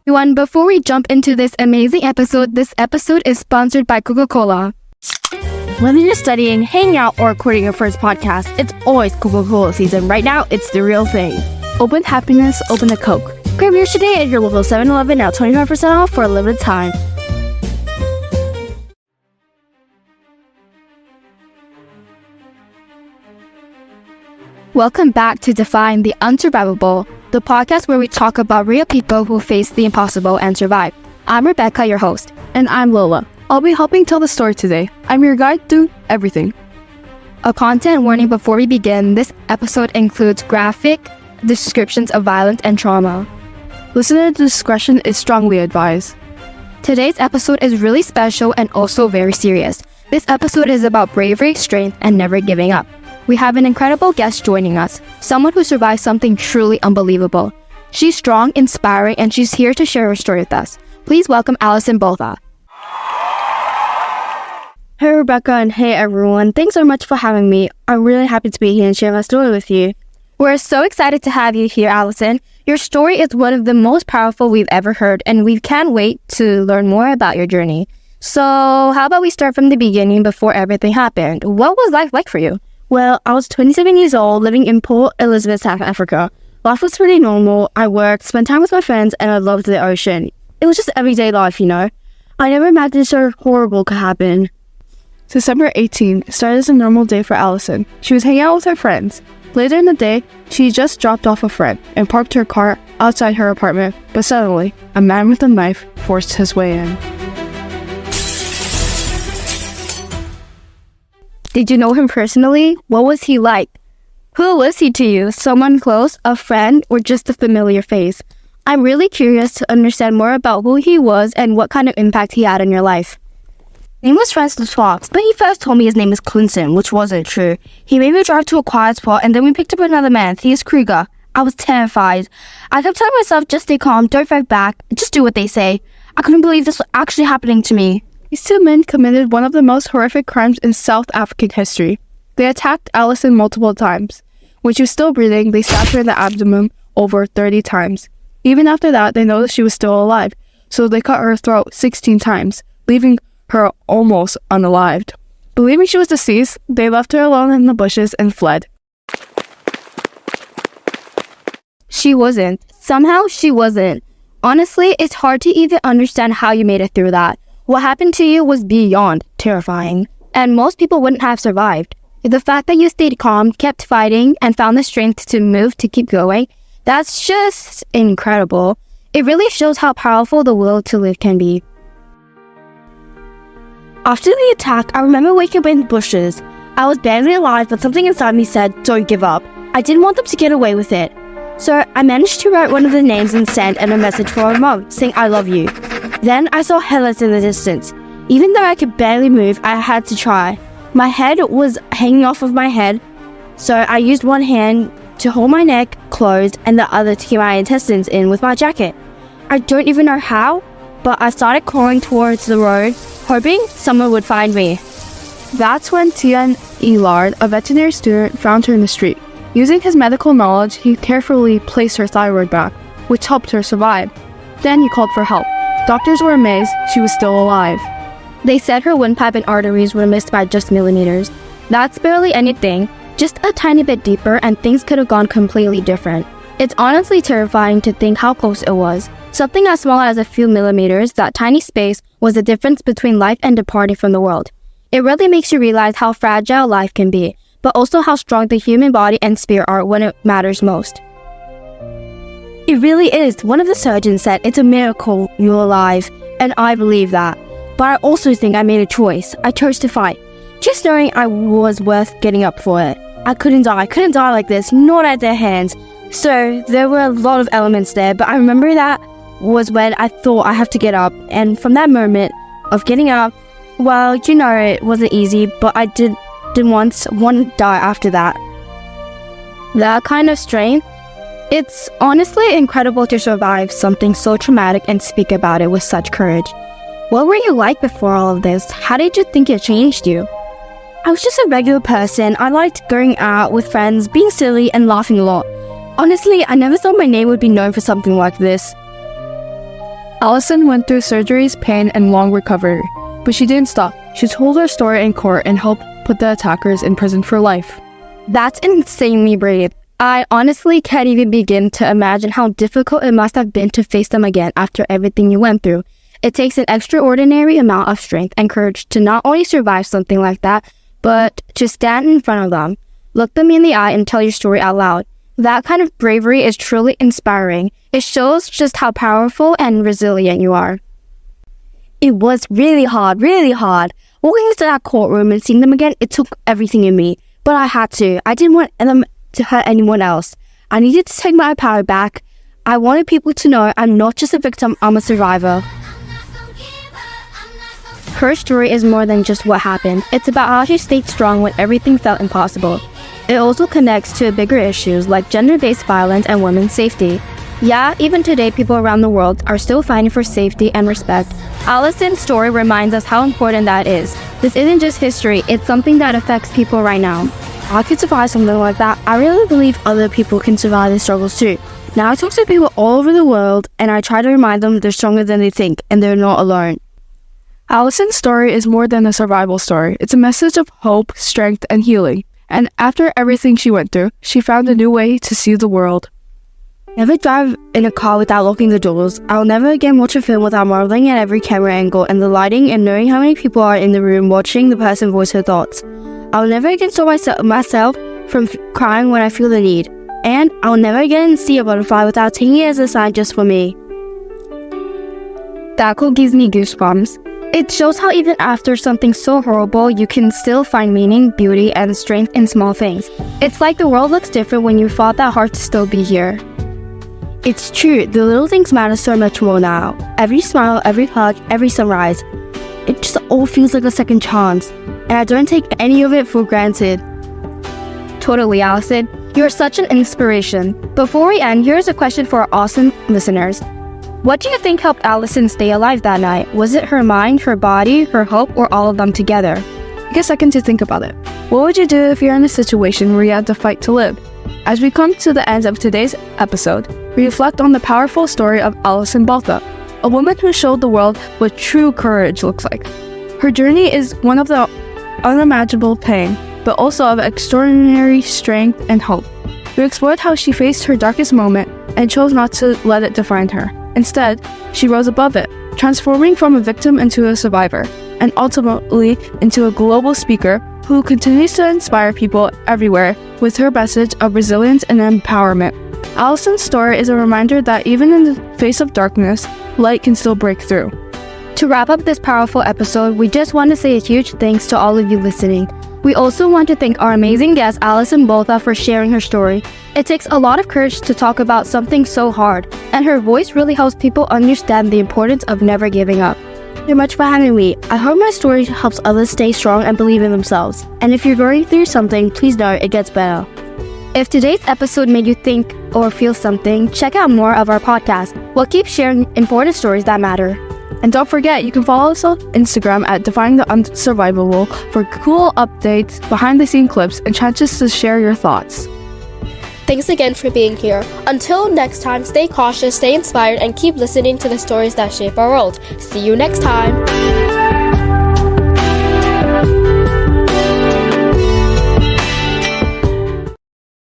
Everyone, before we jump into this amazing episode, this episode is sponsored by Coca-Cola. Whether you're studying, hanging out, or recording your first podcast, it's always Coca-Cola season. Right now, it's the real thing. Open happiness, open a Coke. Grab yours today at your local 7-Eleven, now 25% off for a limited time. Welcome back to Defying the Unsurvivable, the podcast where we talk about real people who face the impossible and survive. I'm Rebecca, your host. And I'm Lola. I'll be helping tell the story today. I'm your guide through everything. A content warning before we begin. This episode includes graphic descriptions of violence and trauma. Listener discretion is strongly advised. Today's episode is really special and also very serious. This episode is about bravery, strength, and never giving up. We have an incredible guest joining us, someone who survived something truly unbelievable. She's strong, inspiring, and she's here to share her story with us. Please welcome Alison Botha. Hey Rebecca, and hey everyone. Thanks so much for having me. I'm really happy to be here and share my story with you. We're so excited to have you here, Alison. Your story is one of the most powerful we've ever heard, and we can't wait to learn more about your journey. So, how about we start from the beginning before everything happened? What was life like for you? Well, I was 27 years old, living in Port Elizabeth, South Africa. Life was pretty normal. I worked, spent time with my friends, and I loved the ocean. It was just everyday life, you know. I never imagined so horrible could happen. December 18 started as a normal day for Alison. She was hanging out with her friends. Later in the day, she just dropped off a friend and parked her car outside her apartment, but suddenly, a man with a knife forced his way in. Did you know him personally? What was he like? Who was he to you? Someone close, a friend, or just a familiar face? I'm really curious to understand more about who he was and what kind of impact he had on your life. Name was Francis Schwartz, but he first told me his name is Clinton, which wasn't true. He made me drive to a quiet spot, and then we picked up another man, Theus Kruger. I was terrified. I kept telling myself, just stay calm, don't fight back, just do what they say. I couldn't believe this was actually happening to me. These two men committed one of the most horrific crimes in South African history. They attacked Alison multiple times. When she was still breathing, they stabbed her in the abdomen over 30 times. Even after that, they noticed she was still alive, so they cut her throat 16 times, leaving her almost unalived. Believing she was deceased, they left her alone in the bushes and fled. She wasn't. Somehow she wasn't. Honestly, it's hard to even understand how you made it through that. What happened to you was beyond terrifying, and most people wouldn't have survived. The fact that you stayed calm, kept fighting, and found the strength to move to keep going, that's just incredible. It really shows how powerful the will to live can be. After the attack, I remember waking up in the bushes. I was barely alive, but something inside me said, don't give up. I didn't want them to get away with it. So I managed to write one of the names and send a message for my mom, saying I love you. Then I saw headlights in the distance. Even though I could barely move, I had to try. My head was hanging off of my head, so I used one hand to hold my neck closed and the other to keep my intestines in with my jacket. I don't even know how, but I started crawling towards the road, hoping someone would find me. That's when Tian Elard, a veterinary student, found her in the street. Using his medical knowledge, he carefully placed her thyroid back, which helped her survive. Then he called for help. Doctors were amazed she was still alive. They said her windpipe and arteries were missed by just millimeters. That's barely anything, just a tiny bit deeper, and things could have gone completely different. It's honestly terrifying to think how close it was. Something as small as a few millimeters, that tiny space, was the difference between life and departing from the world. It really makes you realize how fragile life can be, but also how strong the human body and spirit are when it matters most. It really is. One of the surgeons said it's a miracle you're alive, and I believe that. But I also think I made a choice. I chose to fight, just knowing I was worth getting up for it. I couldn't die like this, not at their hands. So there were a lot of elements there, but I remember that was when I thought I have to get up, and from that moment of getting up, well, you know, it wasn't easy, but I didn't want to die after that. That kind of strength, it's honestly incredible to survive something so traumatic and speak about it with such courage. What were you like before all of this? How did you think it changed you? I was just a regular person. I liked going out with friends, being silly, and laughing a lot. Honestly, I never thought my name would be known for something like this. Alison went through surgeries, pain, and long recovery, but she didn't stop. She told her story in court and helped put the attackers in prison for life. That's insanely brave. I honestly can't even begin to imagine how difficult it must have been to face them again after everything you went through. It takes an extraordinary amount of strength and courage to not only survive something like that, but to stand in front of them, look them in the eye, and tell your story out loud. That kind of bravery is truly inspiring. It shows just how powerful and resilient you are. It was really hard. Walking into that courtroom and seeing them again, it took everything in me. But I had to. I didn't want them to hurt anyone else. I needed to take my power back. I wanted people to know I'm not just a victim, I'm a survivor. Her story is more than just what happened. It's about how she stayed strong when everything felt impossible. It also connects to bigger issues like gender-based violence and women's safety. Yeah, even today, people around the world are still fighting for safety and respect. Alison's story reminds us how important that is. This isn't just history, it's something that affects people right now. I could survive something like that. I really believe other people can survive these struggles too. Now I talk to people all over the world and I try to remind them they're stronger than they think and they're not alone. Alison's story is more than a survival story. It's a message of hope, strength, and healing. And after everything she went through, she found a new way to see the world. Never drive in a car without locking the doors. I'll never again watch a film without marveling at every camera angle and the lighting and knowing how many people are in the room watching the person voice her thoughts. I'll never again stop myself from crying when I feel the need. And I'll never again see a butterfly without taking it as a sign just for me. That quote gives me goosebumps. It shows how even after something so horrible, you can still find meaning, beauty, and strength in small things. It's like the world looks different when you fought that hard to still be here. It's true, the little things matter so much more now. Every smile, every hug, every sunrise. It just all feels like a second chance. And I don't take any of it for granted. Totally, Alison. You're such an inspiration. Before we end, here's a question for our awesome listeners. What do you think helped Alison stay alive that night? Was it her mind, her body, her hope, or all of them together? Take a second to think about it. What would you do if you're in a situation where you had to fight to live? As we come to the end of today's episode, we reflect on the powerful story of Alison Botha, a woman who showed the world what true courage looks like. Her journey is one of the unimaginable pain, but also of extraordinary strength and hope. We explored how she faced her darkest moment and chose not to let it define her. Instead, she rose above it, transforming from a victim into a survivor, and ultimately into a global speaker who continues to inspire people everywhere with her message of resilience and empowerment. Alison's story is a reminder that even in the face of darkness, light can still break through. To wrap up this powerful episode, we just want to say a huge thanks to all of you listening. We also want to thank our amazing guest, Alison Botha, for sharing her story. It takes a lot of courage to talk about something so hard, and her voice really helps people understand the importance of never giving up. Thank you much for having me. I hope my story helps others stay strong and believe in themselves. And if you're going through something, please know it gets better. If today's episode made you think or feel something, check out more of our podcast. We'll keep sharing important stories that matter. And don't forget, you can follow us on Instagram at Defying the Unsurvivable for cool updates, behind-the-scenes clips, and chances to share your thoughts. Thanks again for being here. Until next time, stay cautious, stay inspired, and keep listening to the stories that shape our world. See you next time.